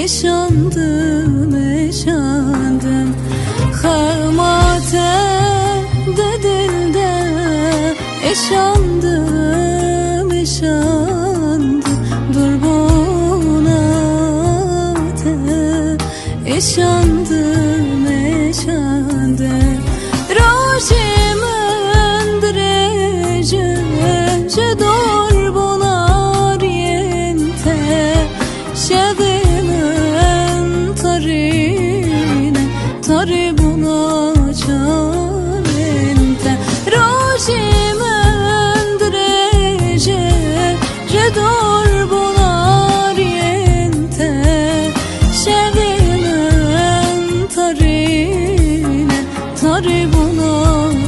eşandım eşandım Xamate de dilde eşandım eşandım Durbunate eşandım eşandım Rojimin direce Durbunar yente Şevimin taribuna çarente Rojimin direce Durbunar yente Şevimin taribuna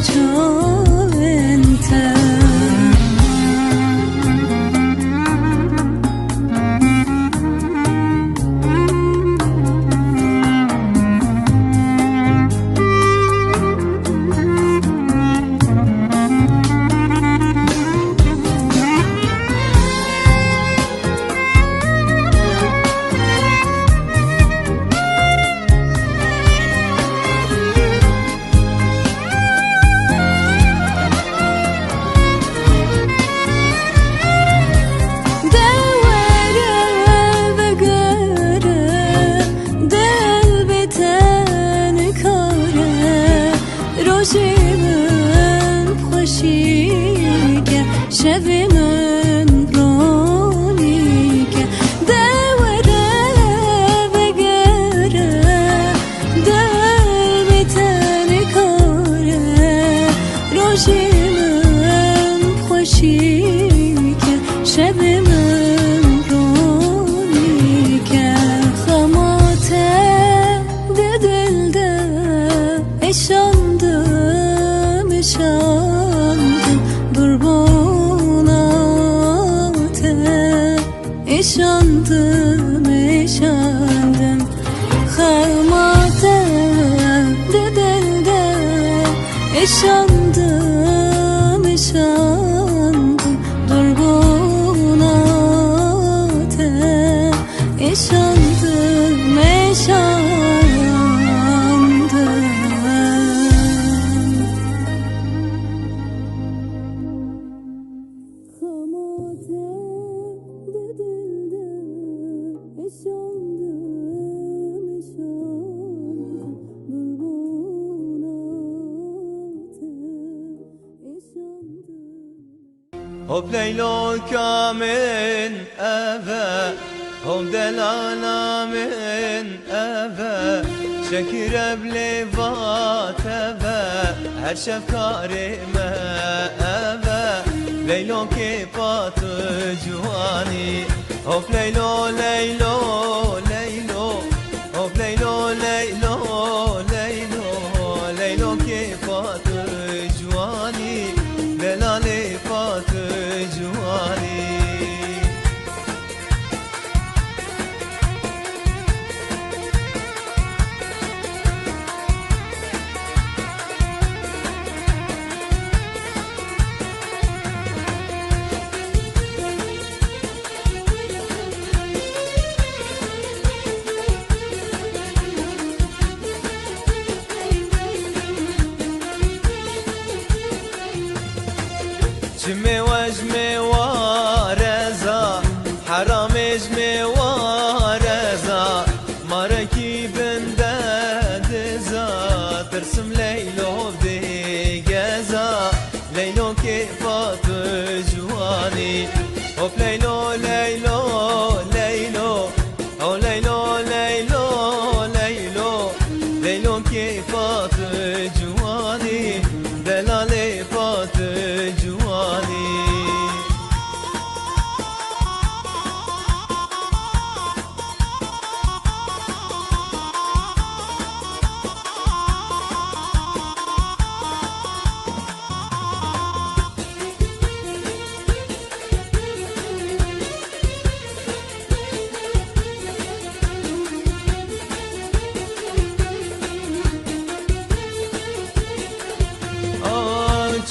çarente Rojimin xoşike şevimin ronike Devere ve gere del biteni kare Rojimin xoşike şevimin ronike Xamate de dilde eşandım eşandım Durbunate eşandım eşandım Xamate de dilde eşandım eşandım Durbunate eşandım eşandım Hop Leylo kamin eve Hop delalamin eve Şekir ebli vat eve Her şefkarime eve Leylo ki patı cuvani Hop Leylo Leylo Leylo Hop Leylo Leylo Leylo Leylo ki patı cuvani Delali patı cuvani جمي وجمي ورزا حرام جمي ورزا مركي بندزا ترسم ليلو بدي جزا ليلو كيفات جواني هوب ليلو ليلو ليلو او ليلو ليلو ليلو ليلو كيفات جواني دلالي فات جواني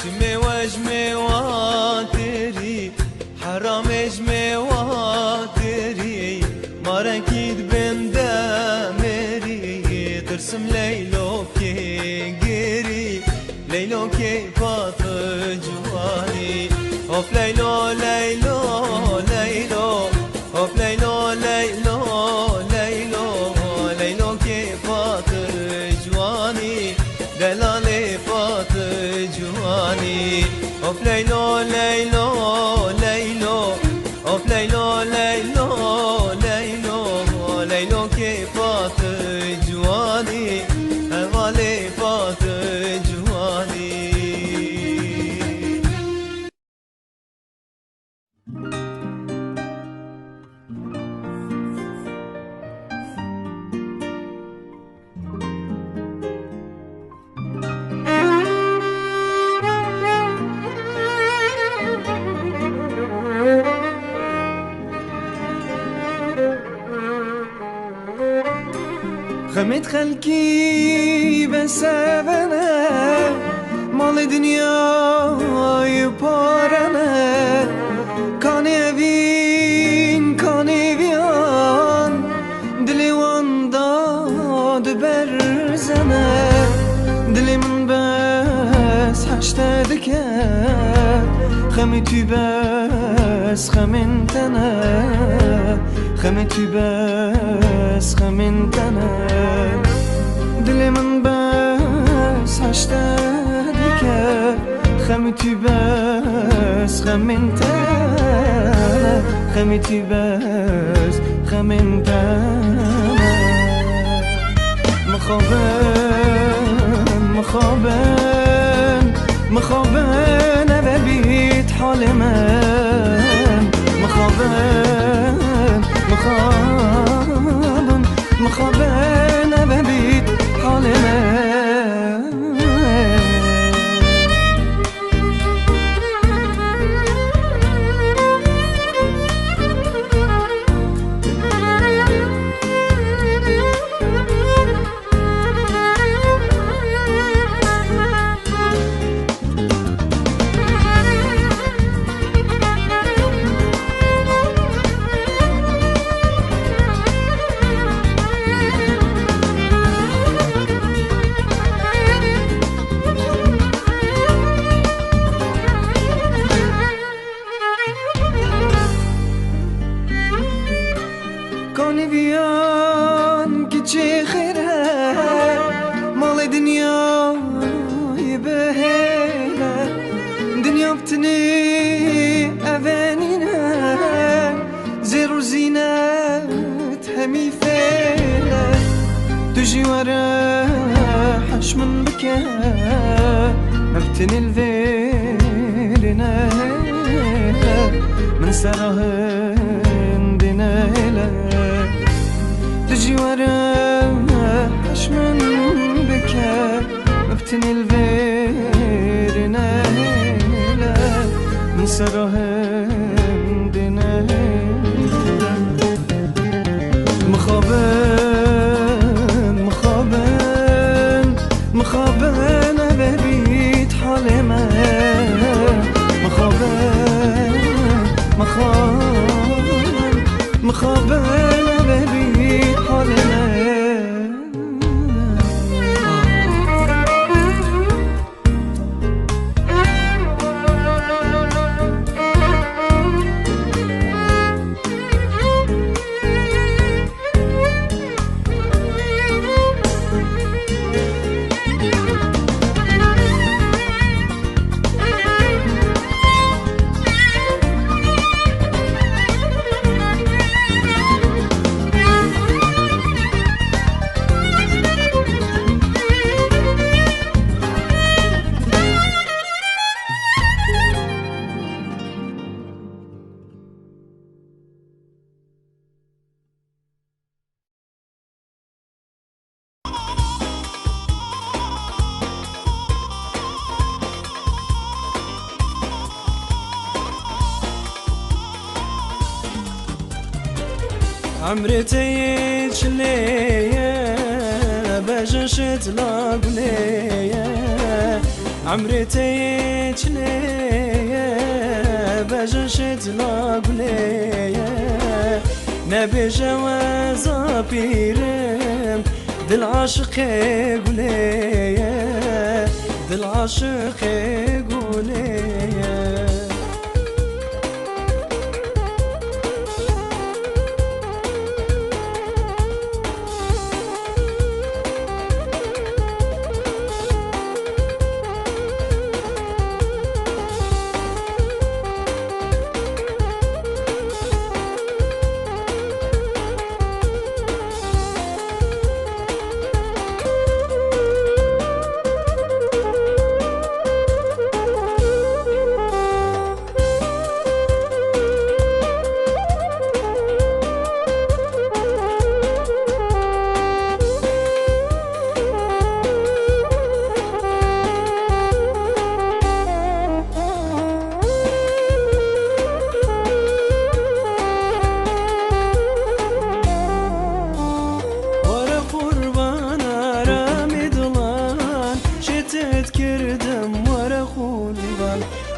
جمي وجمي واتري حرام جمي واتري ما ركيد بند ترسم لیلو که گری لیلو که پات جوانی هف لیلو لیلو لیلو هف لیلو لیلو لیلو لیلو که پات جوانی دلال پات جوانی هف لیلو لیلو لیلو هف لیلو لیلو لیلو لیلو که پات جوانی حواله پات جوانی خمت خلقی بسبنه مال دنیای پارنه کانه بین کانه بیان دلی وان داد برزنه دلی من بس هشته که خمی توی بس خمین تنه خمی توی بس خمین تنه دل من بس هشته که خمی توی بس خمین تنه خمی توی بس خمین تنه مخابن و بیت حال من مخابن و بیت حال من کانی بیان که چه خیره مال دنیای بهله دنیا بتنی اوانینه زیر و زینت همی فیله تو جواره حشمن بکه مبتني الفيرنا من سراهن دينايلا تجي ورا حشمن بكا مبتني الفيرنا من سراهن دينايلا مخابن ببيت حالي ما مخابن ببيت حالي ما عمرتي تشليه بجشت لاقليه عمرتي تشليه بجشت لاقليه نبي جواز بيرم دل عاشق گلیه دل عاشق گلیه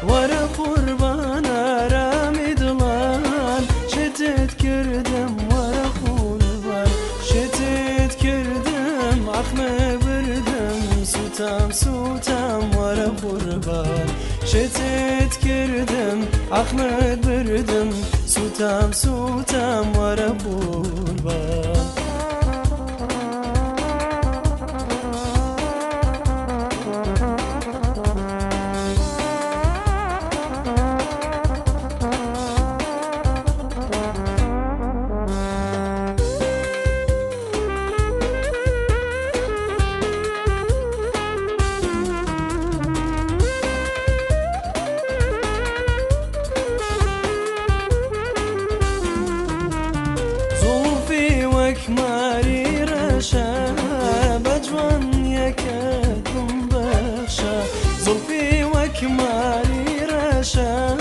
ورا قربان رامي دلان شتت كردم ورا قربان شتت كردم عقمة بردم سوتام سوتام ورا قربان شتت كردم عقمة بردم سوتام سوتام ورا قربان ماري رشا بجوان يكتم بخشا زلفي وكماري رشا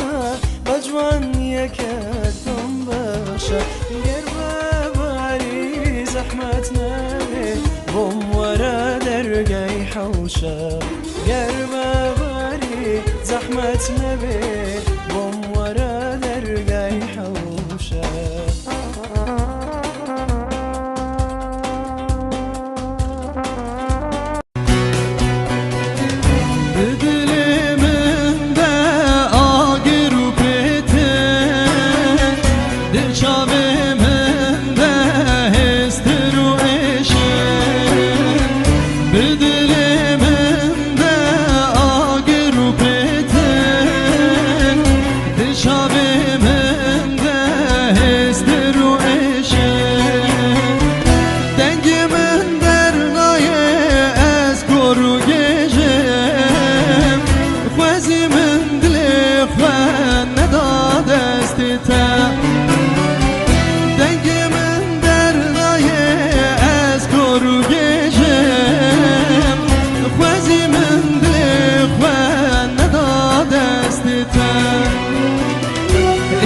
بجوان يكتم بخشا قربة باري زحمتنا بوم ورا درقاي حوشا قربة باري زحمتنا بوم ورا درقاي حوشا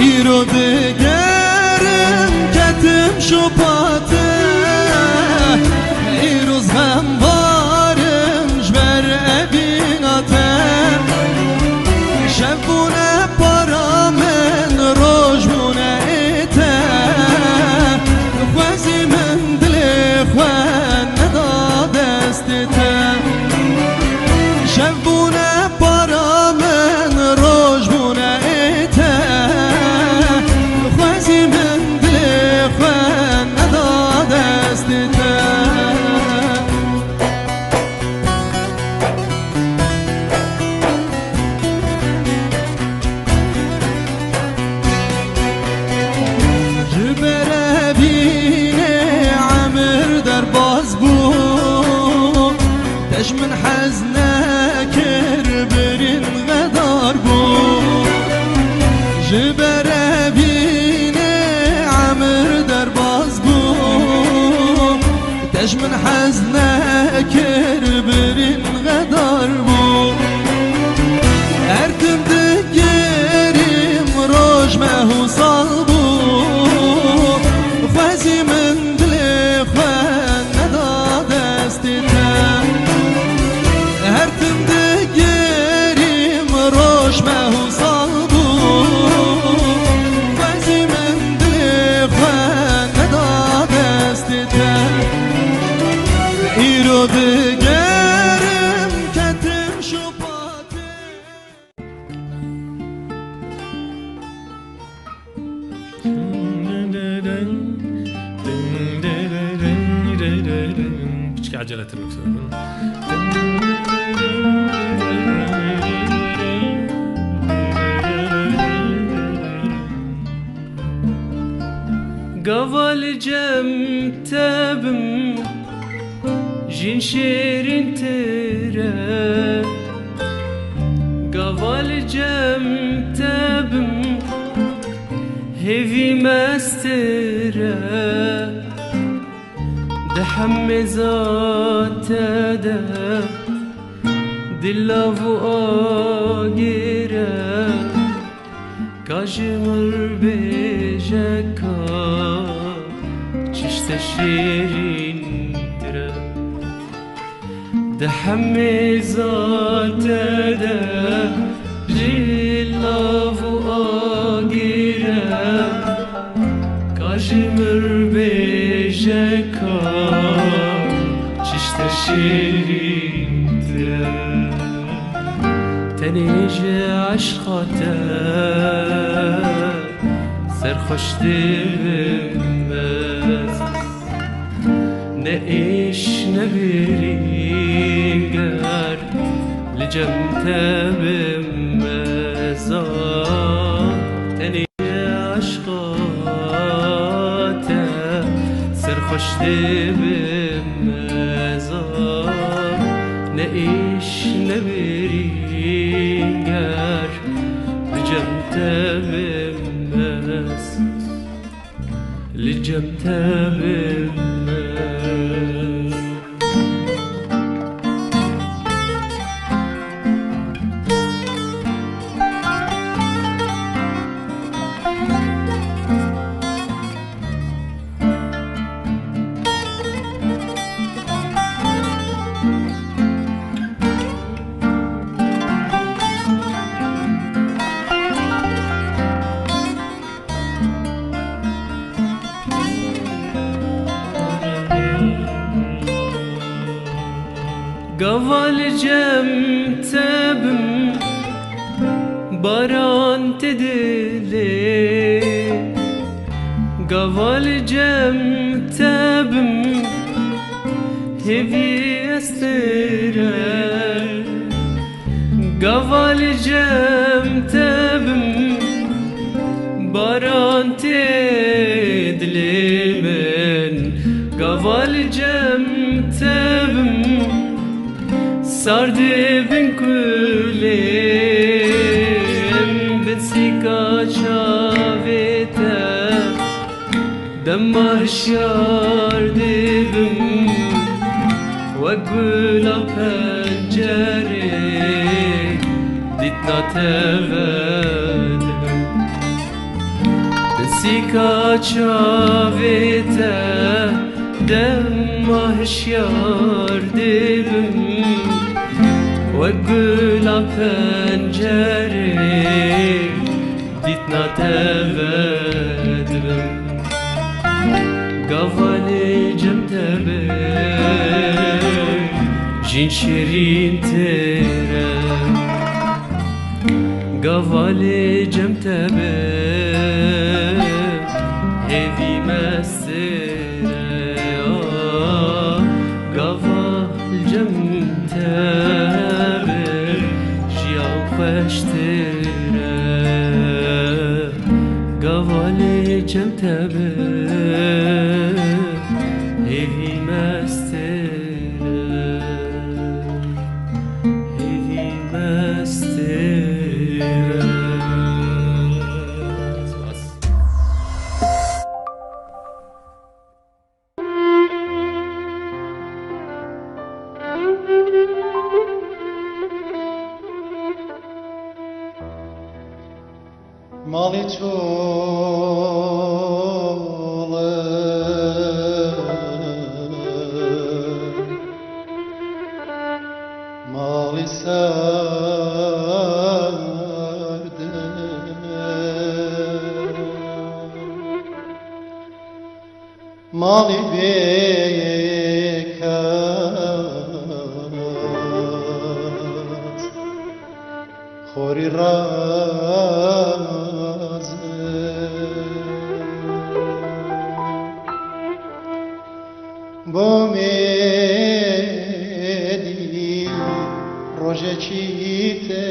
ایرو دگرم کتم شپاته ایروز هم بارم جبر ابیناتم شبونه پارامن روژونه ایته خوزی من دل خوان نداد استتم شبونه پارامن روژونه ایته من حزنك برين غدار بو جبر بيني عمر درباز بو تش من حزنك برين غدار بو ارتم دقيريم روج ما هو صلبو خوازي من دلي خوان نداد استتام هرتم دقيريم روش ما هو صلبو خوازي من دلي خوان نداد استتام عجلة المكسور. قفل جم تبم جين شيرين ترى قفل جم تبم هيفي مسترى دحم زات ده دلافو آگیره کاجمر بیجکا چشت شیرین دره دحم زات ده دلافو آگیره کاجمر بیجکا چشت شیرین دره تنيجي عشقاته سرخوش دمز نعيش نبريقر لجمته بمزار تنيجي عشقاته سرخوش دمزار نعيش نبريقر لجمته بمس قفل جم تبم باران تدلي قفل جم تبم هفي استرى قفل جم تبم باران تدلي من قفل جم تبم sardı bin kulem bin sika çavete demaşyar dibim ve gula pencere ditna tevedim bin sika çavete demaşyar dibim وقلا پنجره دیتنا تودم قفالی جم تبه جین شیرین تره قفالی جم تبه هیوی مستره قفال جم تبه خوشتره قوالی جم تبه هیوی مستره هیوی مستره مالی چوله مالی سرده مالی بیکت خوری بومي چیته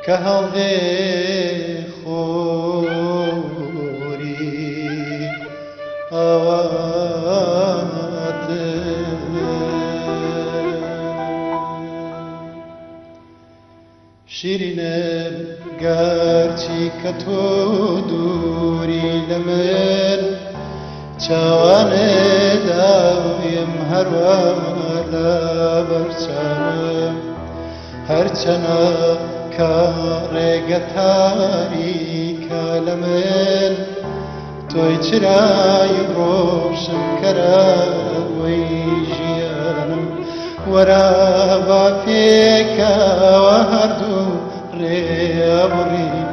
که هەڵدێ خۆری ئاواتە شیرینم گەرچی کە تۆ دووری لە من چاوانێداویم هەروە لە بەرچاوم هەرچەنە کە ڕێگە تاریکە لە من تۆی چرای ڕۆژم کەرەوەی ژیانم وەرە با پێکەوە هەردوو ڕێبڕین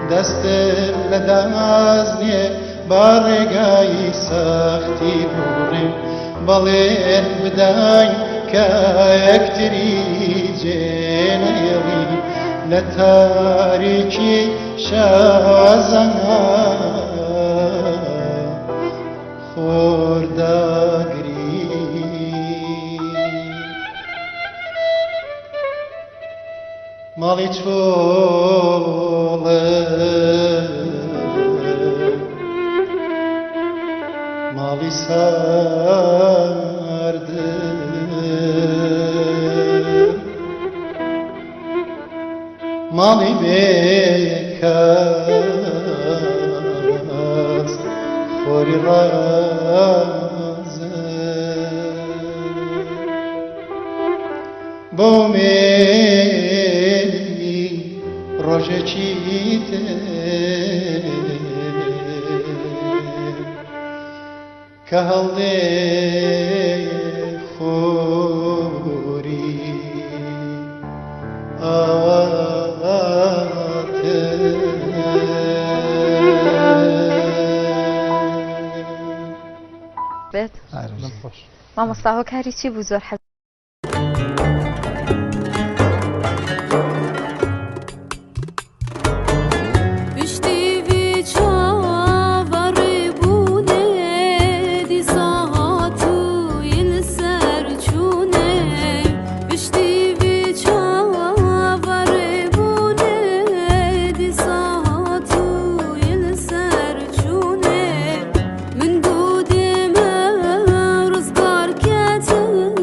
دەستم لە دامازنێ با ڕێگای سەختی بڕین بەڵێن بداین کە یەکتری جێنەیەڵین لە تاریکی شازەنگا خۆرداگری ماڵی چۆڵە ماڵی ساردە ماڵی بێکەس خۆری ڕازە بۆ مێلی ڕۆژێکی تر کە هەڵدێ خۆری ئاواتە بێت مامۆستا هۆکاری چی بوو زۆر حەز من گودم روزگار کتم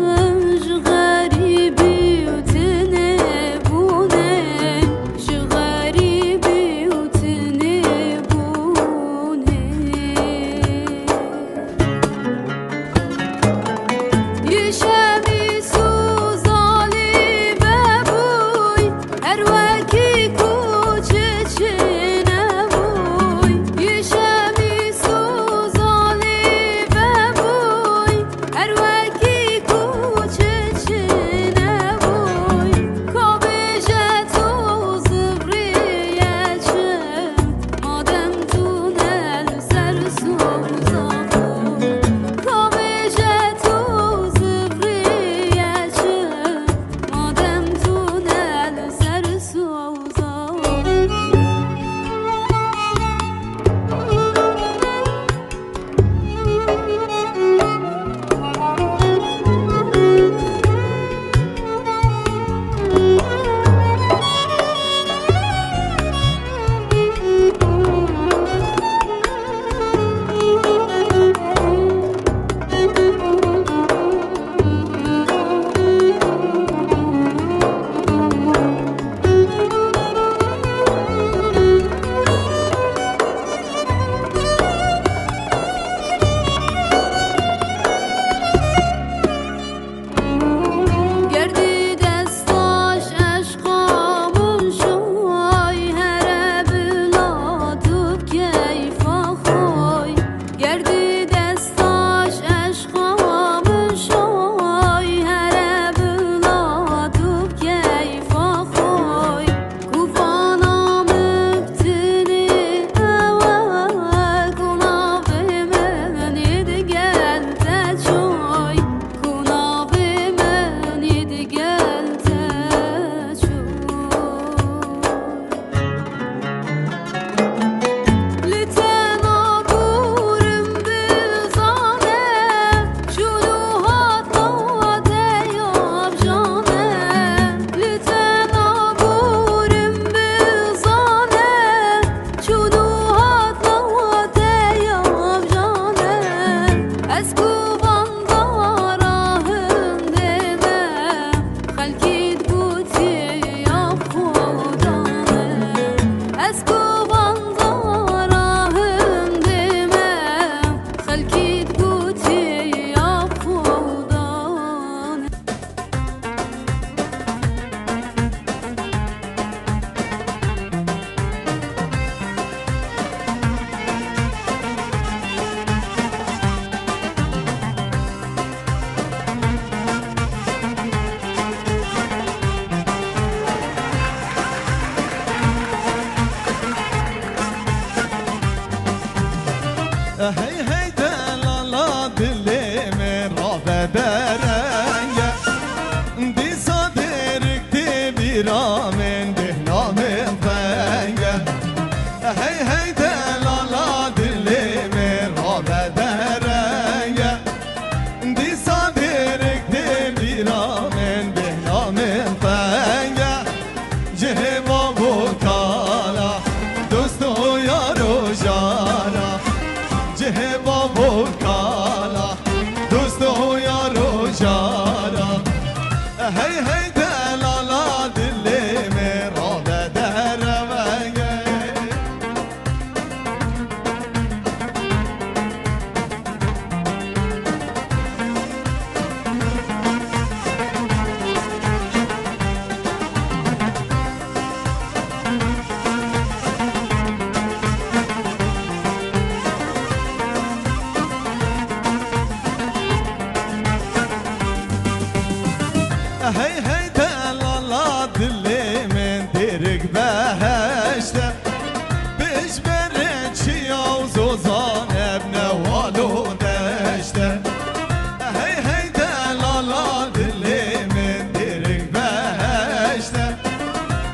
هی هی دلالا دلی من را بدرنگه دیسا درک دی بیرامن دهنامن فنگه هی هی دلالا دلی من را بدرنگه دیسا درک دی بیرامن دهنامن فنگه جه بابو کالا دوستو یارو جانا جه بابو کالا دوستو یارو جانا هی هی دلالا دلی میرا بدرمگه هی هی دلالا دلی من درک بهشته بیش بره چی آوزوزان ابن والو دشته هی هی دلالا دلی من درک بهشته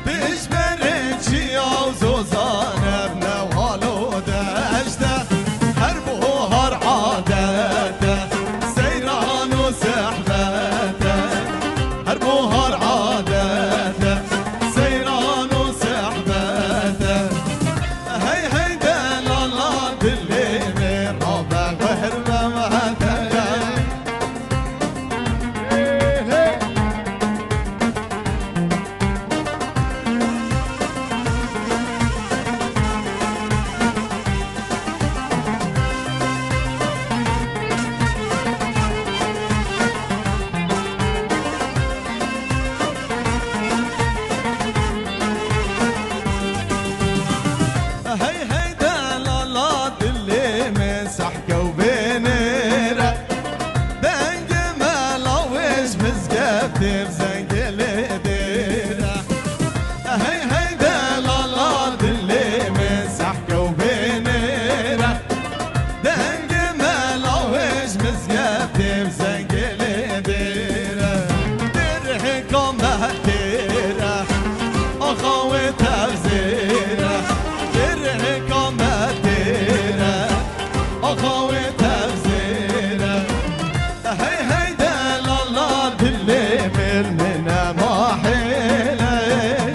بیش بره چی آوزوزان ابن والو دشته هر بوهر عادته سیران و سحبته هر بوهر عادته سيران وسحبته هي هي دلالا دلي من ربع وهربة مهته هي هي دلالا دلي من سحكة وبنيرة دنج ملاوش مزقفتي بزنقل ديرة هي هي دلالا دلي من سحكة وبنيرة دنج ملاوش مزقفتي بزنقل ديرة درهكم مهتيرة أخوي تغزيرة درهكم مهتيرة أخوي تغزيرة هي هي دلالا دلي من ما حيلة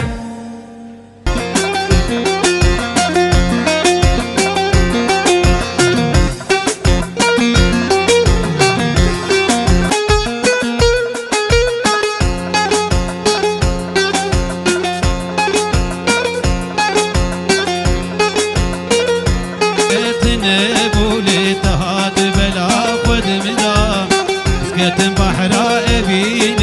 تنبولي تهاد بلا خد مدا سكت بحر ابي